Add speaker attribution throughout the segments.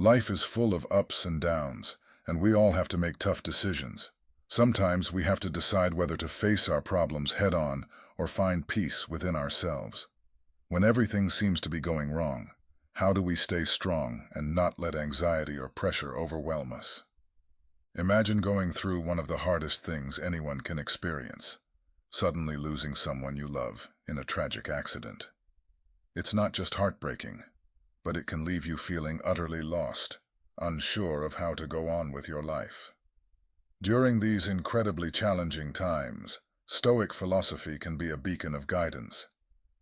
Speaker 1: Life is full of ups and downs, and we all have to make tough decisions. Sometimes we have to decide whether to face our problems head-on or find peace within ourselves. When everything seems to be going wrong, how do we stay strong and not let anxiety or pressure overwhelm us? Imagine going through one of the hardest things anyone can experience, suddenly losing someone you love in a tragic accident. It's not just heartbreaking, but it can leave you feeling utterly lost, unsure of how to go on with your life. During these incredibly challenging times, Stoic philosophy can be a beacon of guidance.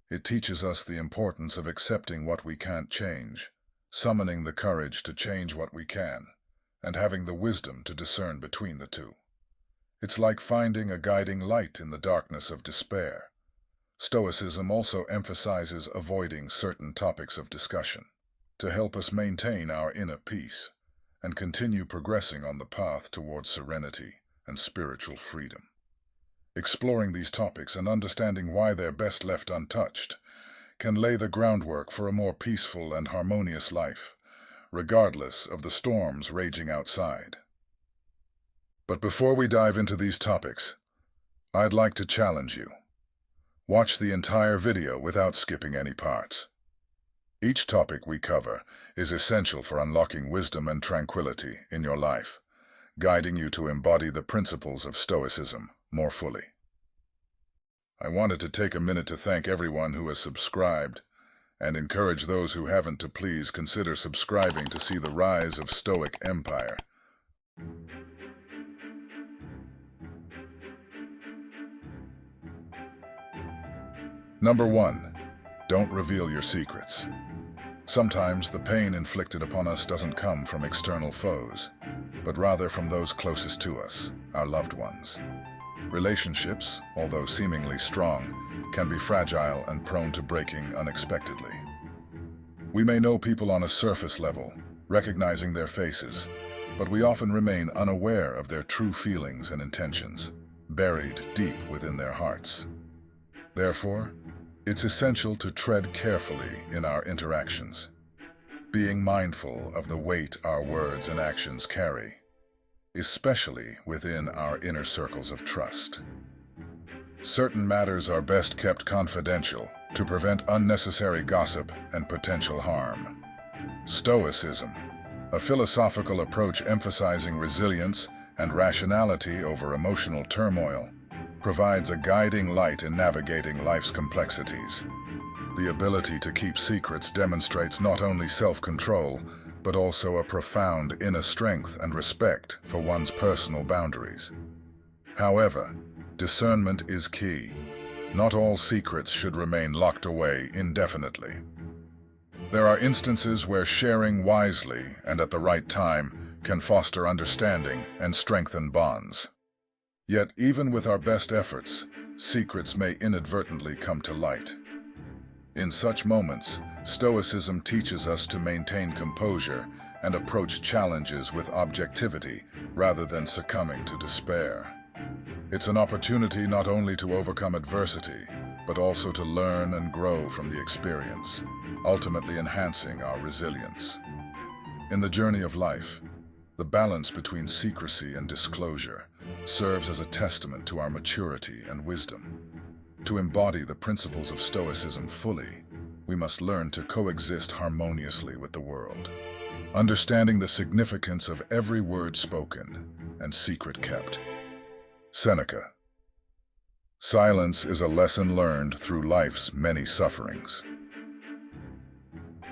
Speaker 1: It teaches us the importance of accepting what we can't change, summoning the courage to change what we can, and having the wisdom to discern between the two. It's like finding a guiding light in the darkness of despair. Stoicism also emphasizes avoiding certain topics of discussion to help us maintain our inner peace and continue progressing on the path towards serenity and spiritual freedom. Exploring these topics and understanding why they're best left untouched can lay the groundwork for a more peaceful and harmonious life, regardless of the storms raging outside. But before we dive into these topics, I'd like to challenge you. Watch the entire video without skipping any parts. Each topic we cover is essential for unlocking wisdom and tranquility in your life, guiding you to embody the principles of Stoicism more fully. I wanted to take a minute to thank everyone who has subscribed and encourage those who haven't to please consider subscribing to see the rise of Stoic empire. Number 1. Don't reveal your secrets. Sometimes the pain inflicted upon us doesn't come from external foes, but rather from those closest to us, our loved ones. Relationships, although seemingly strong, can be fragile and prone to breaking unexpectedly. We may know people on a surface level, recognizing their faces, but we often remain unaware of their true feelings and intentions, buried deep within their hearts. Therefore, it's essential to tread carefully in our interactions, being mindful of the weight our words and actions carry, especially within our inner circles of trust. Certain matters are best kept confidential to prevent unnecessary gossip and potential harm. Stoicism, a philosophical approach emphasizing resilience and rationality over emotional turmoil, provides a guiding light in navigating life's complexities. The ability to keep secrets demonstrates not only self-control, but also a profound inner strength and respect for one's personal boundaries. However, discernment is key. Not all secrets should remain locked away indefinitely. There are instances where sharing wisely and at the right time can foster understanding and strengthen bonds. Yet, even with our best efforts, secrets may inadvertently come to light. In such moments, Stoicism teaches us to maintain composure and approach challenges with objectivity rather than succumbing to despair. It's an opportunity not only to overcome adversity, but also to learn and grow from the experience, ultimately enhancing our resilience. In the journey of life, the balance between secrecy and disclosure serves as a testament to our maturity and wisdom. To embody the principles of Stoicism fully, we must learn to coexist harmoniously with the world, understanding the significance of every word spoken and secret kept. Seneca. Silence is a lesson learned through life's many sufferings.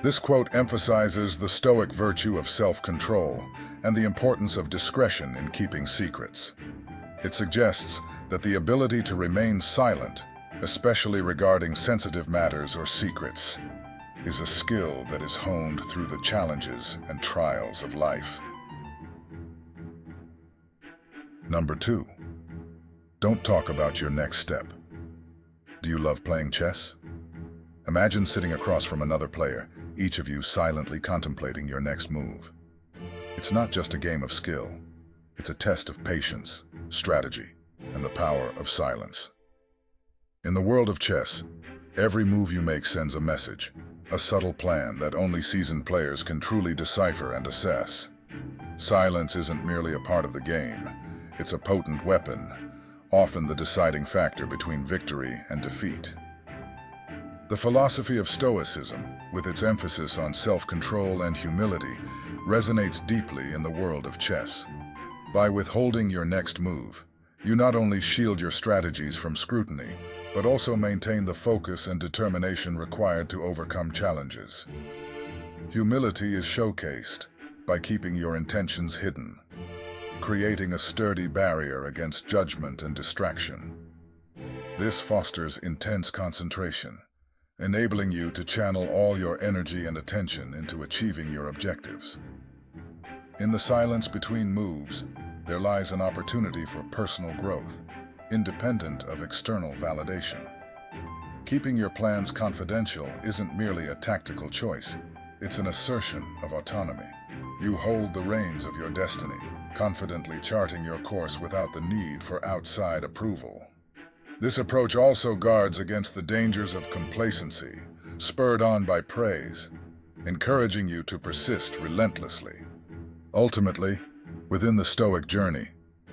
Speaker 1: This quote emphasizes the Stoic virtue of self-control and the importance of discretion in keeping secrets. It suggests that the ability to remain silent, especially regarding sensitive matters or secrets, is a skill that is honed through the challenges and trials of life. Number 2. Don't talk about your next step. Do you love playing chess? Imagine sitting across from another player, each of you silently contemplating your next move. It's not just a game of skill. It's a test of patience, strategy, and the power of silence. In the world of chess, every move you make sends a message, a subtle plan that only seasoned players can truly decipher and assess. Silence isn't merely a part of the game, it's a potent weapon, often the deciding factor between victory and defeat. The philosophy of Stoicism, with its emphasis on self-control and humility, resonates deeply in the world of chess. By withholding your next move, you not only shield your strategies from scrutiny, but also maintain the focus and determination required to overcome challenges. Humility is showcased by keeping your intentions hidden, creating a sturdy barrier against judgment and distraction. This fosters intense concentration, enabling you to channel all your energy and attention into achieving your objectives. In the silence between moves, there lies an opportunity for personal growth, independent of external validation. Keeping your plans confidential isn't merely a tactical choice, it's an assertion of autonomy. You hold the reins of your destiny, confidently charting your course without the need for outside approval. This approach also guards against the dangers of complacency, spurred on by praise, encouraging you to persist relentlessly. Ultimately, within the Stoic journey,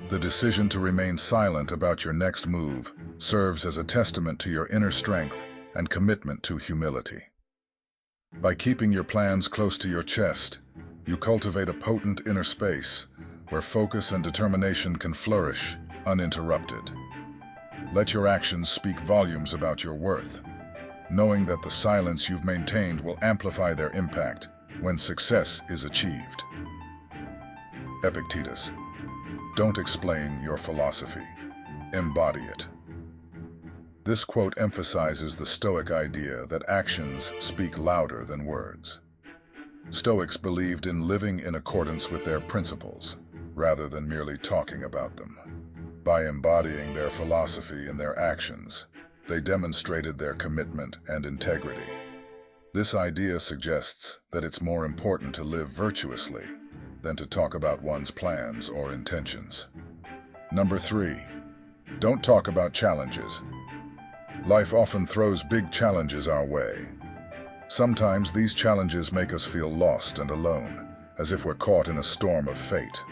Speaker 1: the decision to remain silent about your next move serves as a testament to your inner strength and commitment to humility. By keeping your plans close to your chest, you cultivate a potent inner space where focus and determination can flourish uninterrupted. Let your actions speak volumes about your worth, knowing that the silence you've maintained will amplify their impact when success is achieved. Epictetus, don't explain your philosophy, embody it. This quote emphasizes the Stoic idea that actions speak louder than words. Stoics believed in living in accordance with their principles, rather than merely talking about them. By embodying their philosophy in their actions, they demonstrated their commitment and integrity. This idea suggests that it's more important to live virtuously than to talk about one's plans or intentions. Number 3, don't talk about challenges. Life often throws big challenges our way. Sometimes these challenges make us feel lost and alone, as if we're caught in a storm of fate.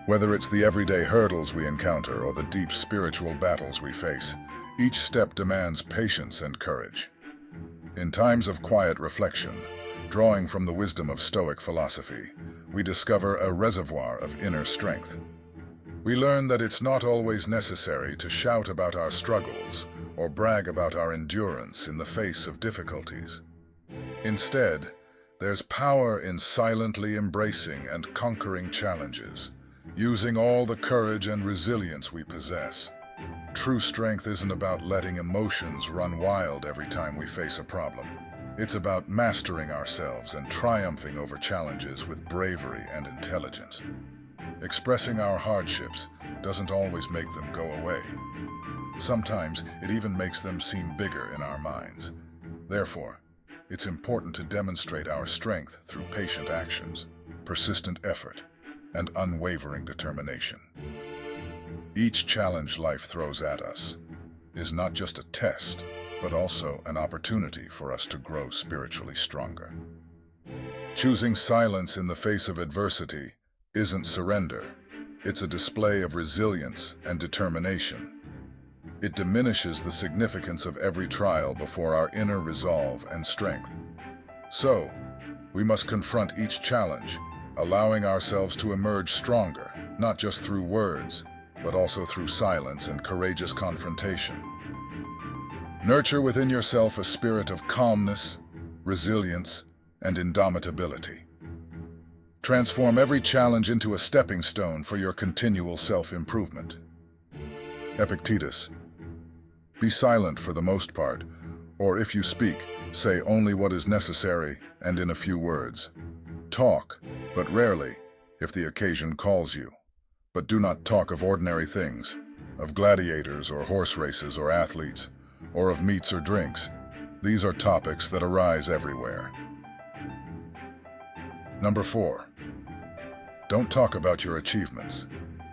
Speaker 1: Whether it's the everyday hurdles we encounter or the deep spiritual battles we face, each step demands patience and courage. In times of quiet reflection, drawing from the wisdom of Stoic philosophy, we discover a reservoir of inner strength. We learn that it's not always necessary to shout about our struggles or brag about our endurance in the face of difficulties. Instead, there's power in silently embracing and conquering challenges, using all the courage and resilience we possess. True strength isn't about letting emotions run wild every time we face a problem. It's about mastering ourselves and triumphing over challenges with bravery and intelligence. Expressing our hardships doesn't always make them go away. Sometimes it even makes them seem bigger in our minds. Therefore, it's important to demonstrate our strength through patient actions, persistent effort, and unwavering determination. Each challenge life throws at us is not just a test, but also an opportunity for us to grow spiritually stronger. Choosing silence in the face of adversity isn't surrender. It's a display of resilience and determination. It diminishes the significance of every trial before our inner resolve and strength. So, we must confront each challenge, allowing ourselves to emerge stronger, not just through words, but also through silence and courageous confrontation. Nurture within yourself a spirit of calmness, resilience, and indomitability. Transform every challenge into a stepping stone for your continual self-improvement. Epictetus, be silent for the most part, or if you speak, say only what is necessary and in a few words. Talk, but rarely, if the occasion calls you. But do not talk of ordinary things, of gladiators or horse races or athletes, or of meats or drinks. These are topics that arise everywhere. Number 4, don't talk about your achievements.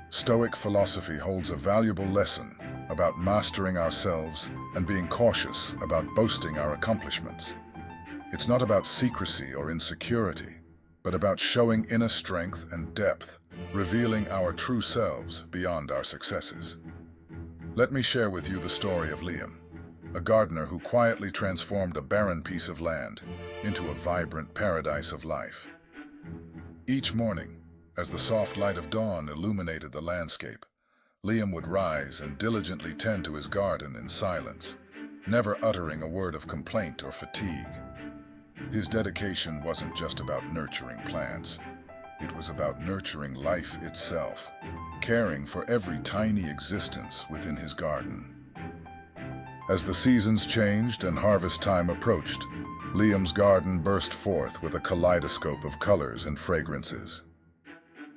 Speaker 1: Stoic philosophy holds a valuable lesson about mastering ourselves and being cautious about boasting our accomplishments. It's not about secrecy or insecurity, but about showing inner strength and depth, revealing our true selves beyond our successes. Let me share with you the story of Liam, a gardener who quietly transformed a barren piece of land into a vibrant paradise of life. Each morning, as the soft light of dawn illuminated the landscape, Liam would rise and diligently tend to his garden in silence, never uttering a word of complaint or fatigue. His dedication wasn't just about nurturing plants. It was about nurturing life itself, caring for every tiny existence within his garden. As the seasons changed and harvest time approached, Liam's garden burst forth with a kaleidoscope of colors and fragrances.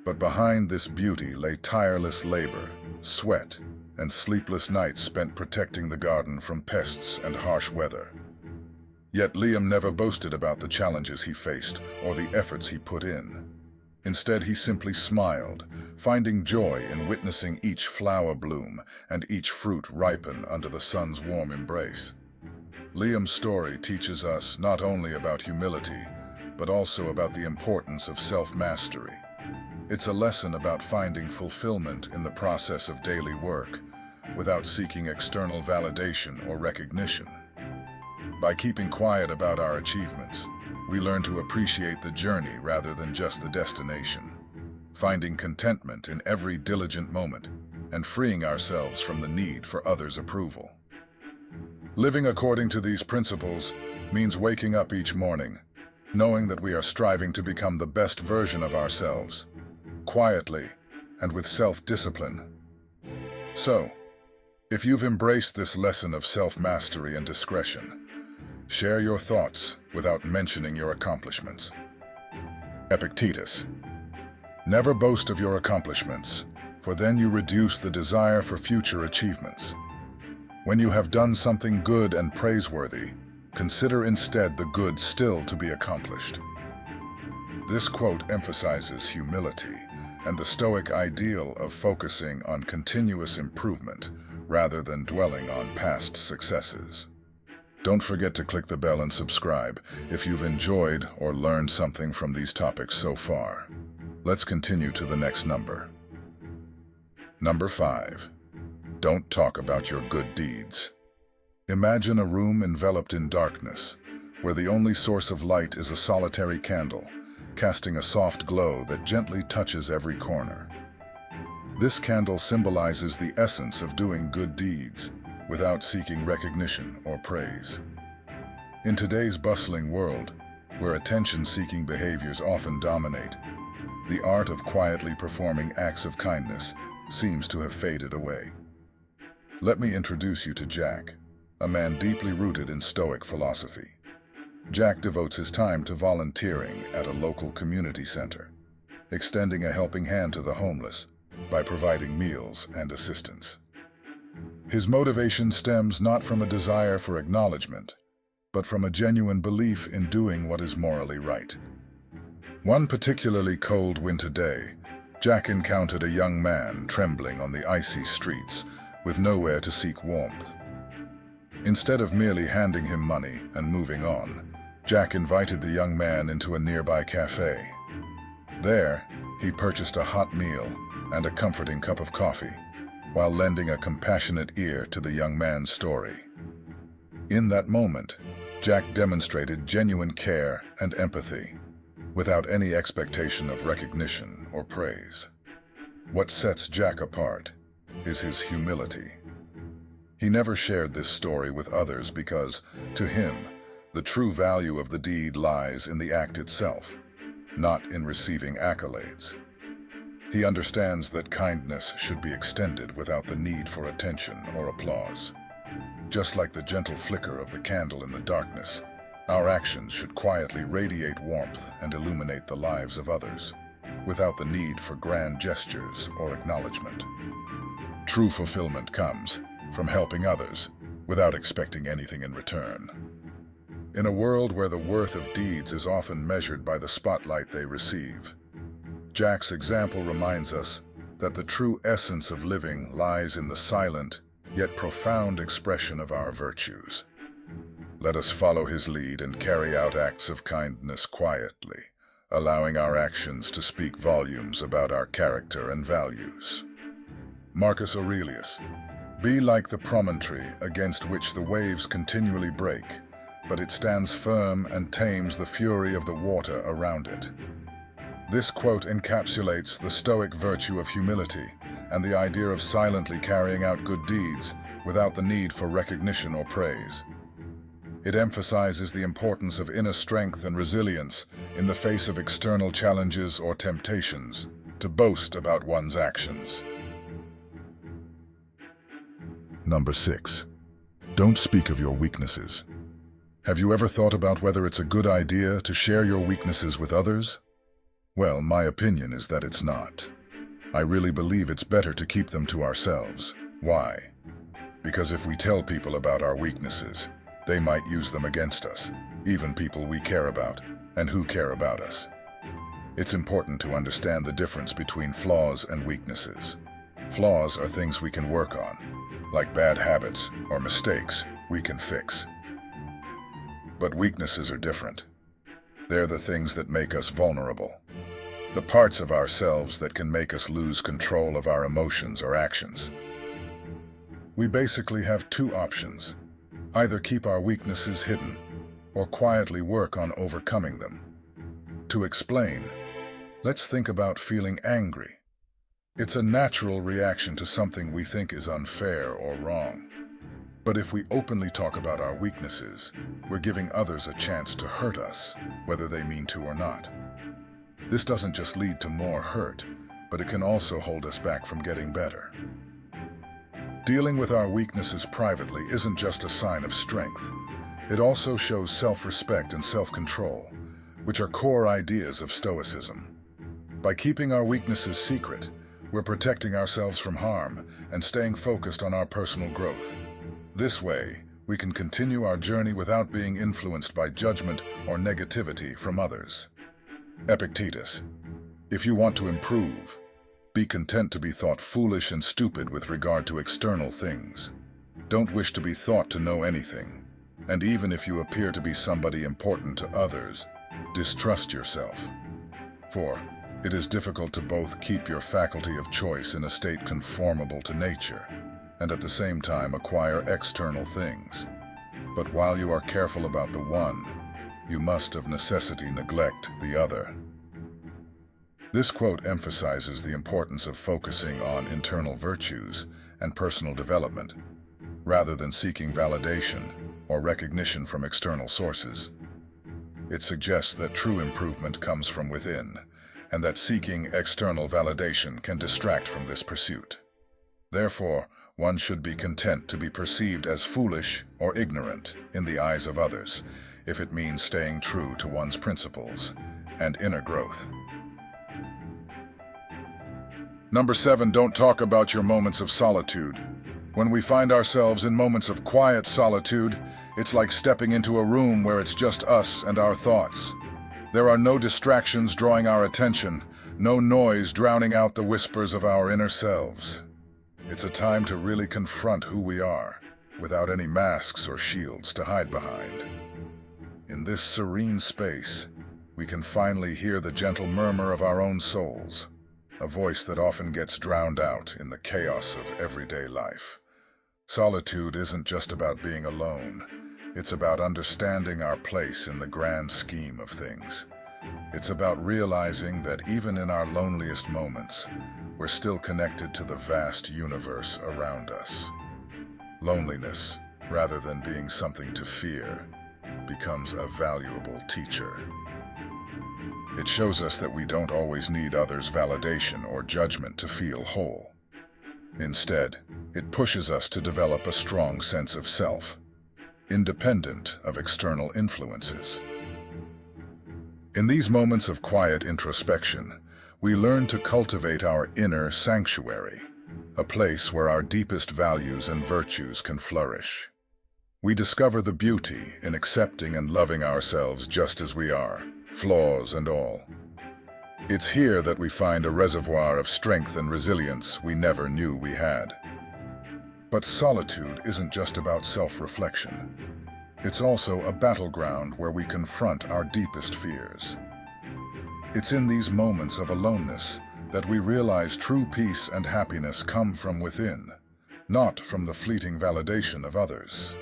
Speaker 1: But behind this beauty lay tireless labor, sweat, and sleepless nights spent protecting the garden from pests and harsh weather. Yet Liam never boasted about the challenges he faced or the efforts he put in. Instead, he simply smiled, finding joy in witnessing each flower bloom and each fruit ripen under the sun's warm embrace. Liam's story teaches us not only about humility, but also about the importance of self-mastery. It's a lesson about finding fulfillment in the process of daily work, without seeking external validation or recognition. By keeping quiet about our achievements, we learn to appreciate the journey rather than just the destination, finding contentment in every diligent moment and freeing ourselves from the need for others' approval. Living according to these principles means waking up each morning, knowing that we are striving to become the best version of ourselves, quietly and with self-discipline. So, if you've embraced this lesson of self-mastery and discretion, share your thoughts without mentioning your accomplishments. Epictetus. Never boast of your accomplishments, for then you reduce the desire for future achievements. When you have done something good and praiseworthy, consider instead the good still to be accomplished. This quote emphasizes humility and the Stoic ideal of focusing on continuous improvement rather than dwelling on past successes. Don't forget to click the bell and subscribe if you've enjoyed or learned something from these topics so far. Let's continue to the next number. Number 5. Don't talk about your good deeds. Imagine a room enveloped in darkness, where the only source of light is a solitary candle, casting a soft glow that gently touches every corner. This candle symbolizes the essence of doing good deeds, without seeking recognition or praise. In today's bustling world, where attention-seeking behaviors often dominate, the art of quietly performing acts of kindness seems to have faded away. Let me introduce you to Jack, a man deeply rooted in Stoic philosophy. Jack devotes his time to volunteering at a local community center, extending a helping hand to the homeless by providing meals and assistance. His motivation stems not from a desire for acknowledgement, but from a genuine belief in doing what is morally right. One particularly cold winter day, Jack encountered a young man trembling on the icy streets with nowhere to seek warmth. Instead of merely handing him money and moving on, Jack invited the young man into a nearby cafe. There, he purchased a hot meal and a comforting cup of coffee, while lending a compassionate ear to the young man's story. In that moment, Jack demonstrated genuine care and empathy, without any expectation of recognition or praise. What sets Jack apart is his humility. He never shared this story with others because, to him, the true value of the deed lies in the act itself, not in receiving accolades. He understands that kindness should be extended without the need for attention or applause. Just like the gentle flicker of the candle in the darkness, our actions should quietly radiate warmth and illuminate the lives of others, without the need for grand gestures or acknowledgement. True fulfillment comes from helping others without expecting anything in return. In a world where the worth of deeds is often measured by the spotlight they receive, Jack's example reminds us that the true essence of living lies in the silent, yet profound expression of our virtues. let us follow his lead and carry out acts of kindness quietly, allowing our actions to speak volumes about our character and values. Marcus Aurelius: be like the promontory against which the waves continually break, but it stands firm and tames the fury of the water around it. This quote encapsulates the Stoic virtue of humility and the idea of silently carrying out good deeds without the need for recognition or praise. It emphasizes the importance of inner strength and resilience in the face of external challenges or temptations to boast about one's actions. Number 6. Don't speak of your weaknesses. Have you ever thought about whether it's a good idea to share your weaknesses with others? Well, my opinion is that it's not. I really believe it's better to keep them to ourselves. Why? Because if we tell people about our weaknesses, they might use them against us, even people we care about and who care about us. It's important to understand the difference between flaws and weaknesses. Flaws are things we can work on, like bad habits or mistakes we can fix. But weaknesses are different. They're the things that make us vulnerable. The parts of ourselves that can make us lose control of our emotions or actions. We basically have two options: either keep our weaknesses hidden or quietly work on overcoming them. To explain, let's think about feeling angry. It's a natural reaction to something we think is unfair or wrong. But if we openly talk about our weaknesses, we're giving others a chance to hurt us, whether they mean to or not. This doesn't just lead to more hurt, but it can also hold us back from getting better. Dealing with our weaknesses privately isn't just a sign of strength. It also shows self-respect and self-control, which are core ideas of Stoicism. By keeping our weaknesses secret, we're protecting ourselves from harm and staying focused on our personal growth. This way, we can continue our journey without being influenced by judgment or negativity from others. Epictetus: if you want to improve, be content to be thought foolish and stupid with regard to external things. Don't wish to be thought to know anything. And even if you appear to be somebody important to others, distrust yourself. For it is difficult to both keep your faculty of choice in a state conformable to nature, and at the same time acquire external things. But while you are careful about the one, you must of necessity neglect the other. This quote emphasizes the importance of focusing on internal virtues and personal development, rather than seeking validation or recognition from external sources. It suggests that true improvement comes from within, and that seeking external validation can distract from this pursuit. Therefore, one should be content to be perceived as foolish or ignorant in the eyes of others, if it means staying true to one's principles and inner growth. Number 7, don't talk about your moments of solitude. When we find ourselves in moments of quiet solitude, it's like stepping into a room where it's just us and our thoughts. There are no distractions drawing our attention, no noise drowning out the whispers of our inner selves. It's a time to really confront who we are, without any masks or shields to hide behind. In this serene space, we can finally hear the gentle murmur of our own souls, a voice that often gets drowned out in the chaos of everyday life. Solitude isn't just about being alone. It's about understanding our place in the grand scheme of things. It's about realizing that even in our loneliest moments, we're still connected to the vast universe around us. Loneliness, rather than being something to fear, becomes a valuable teacher. It shows us that we don't always need others' validation or judgment to feel whole. Instead, it pushes us to develop a strong sense of self, independent of external influences. In these moments of quiet introspection, we learn to cultivate our inner sanctuary, a place where our deepest values and virtues can flourish. We discover the beauty in accepting and loving ourselves just as we are, flaws and all. It's here that we find a reservoir of strength and resilience we never knew we had. But solitude isn't just about self-reflection. It's also a battleground where we confront our deepest fears. It's in these moments of aloneness that we realize true peace and happiness come from within, not from the fleeting validation of others.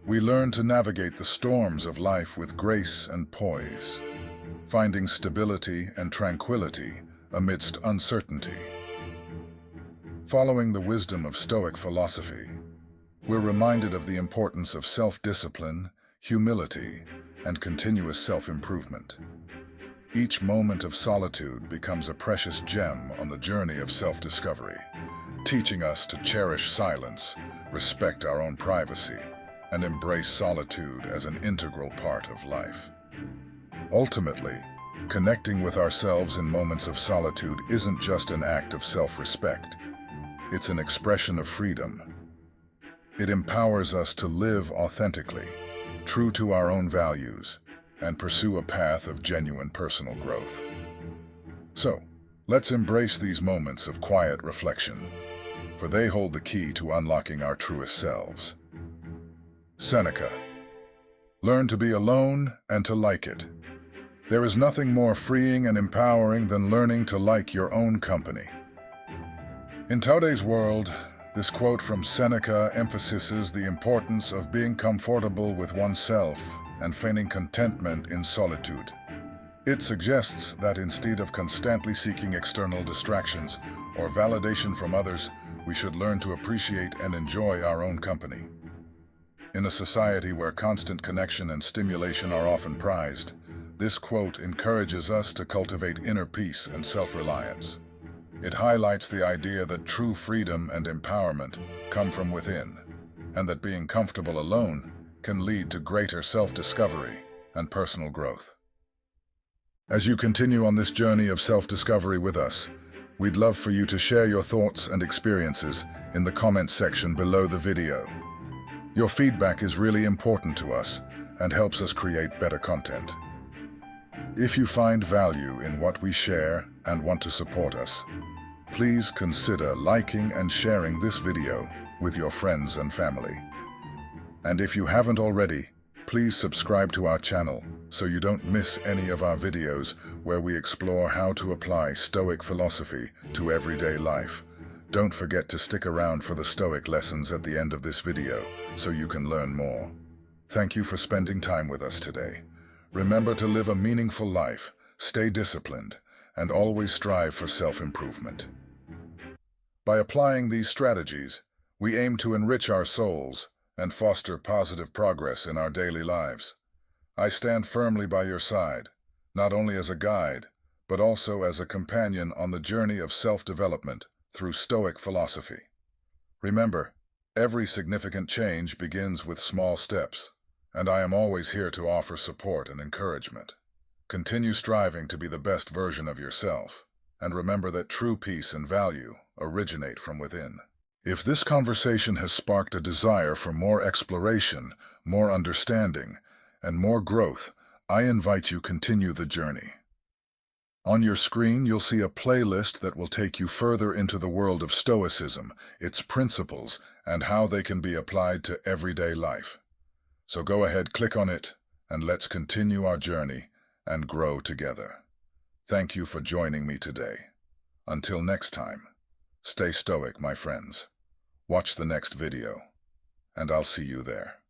Speaker 1: We learn to navigate the storms of life with grace and poise, finding stability and tranquility amidst uncertainty. Following the wisdom of Stoic philosophy, we're reminded of the importance of self-discipline, humility, and continuous self-improvement. Each moment of solitude becomes a precious gem on the journey of self-discovery, teaching us to cherish silence, respect our own privacy, and embrace solitude as an integral part of life. Ultimately, connecting with ourselves in moments of solitude isn't just an act of self-respect. It's an expression of freedom. It empowers us to live authentically, true to our own values, and pursue a path of genuine personal growth. So, let's embrace these moments of quiet reflection, for they hold the key to unlocking our truest selves. Seneca: learn to be alone and to like it. There is nothing more freeing and empowering than learning to like your own company. In today's world, this quote from Seneca emphasizes the importance of being comfortable with oneself and finding contentment in solitude. It suggests that instead of constantly seeking external distractions or validation from others, we should learn to appreciate and enjoy our own company. In a society where constant connection and stimulation are often prized, this quote encourages us to cultivate inner peace and self-reliance. It highlights the idea that true freedom and empowerment come from within, and that being comfortable alone can lead to greater self-discovery and personal growth. As you continue on this journey of self-discovery with us, we'd love for you to share your thoughts and experiences in the comments section below the video. Your feedback is really important to us and helps us create better content. If you find value in what we share and want to support us, please consider liking and sharing this video with your friends and family. And if you haven't already, please subscribe to our channel so you don't miss any of our videos where we explore how to apply Stoic philosophy to everyday life. Don't forget to stick around for the Stoic lessons at the end of this video so you can learn more. Thank you for spending time with us today. Remember to live a meaningful life, stay disciplined, and always strive for self-improvement. By applying these strategies, we aim to enrich our souls and foster positive progress in our daily lives. I stand firmly by your side, not only as a guide, but also as a companion on the journey of self-development through Stoic philosophy. Remember, every significant change begins with small steps, and I am always here to offer support and encouragement. Continue striving to be the best version of yourself, and remember that true peace and value originate from within. If this conversation has sparked a desire for more exploration, more understanding, and more growth, I invite you to continue the journey. On your screen, you'll see a playlist that will take you further into the world of Stoicism, its principles, and how they can be applied to everyday life. So go ahead, click on it, and let's continue our journey and grow together. Thank you for joining me today. Until next time, stay stoic, my friends. Watch the next video, and I'll see you there.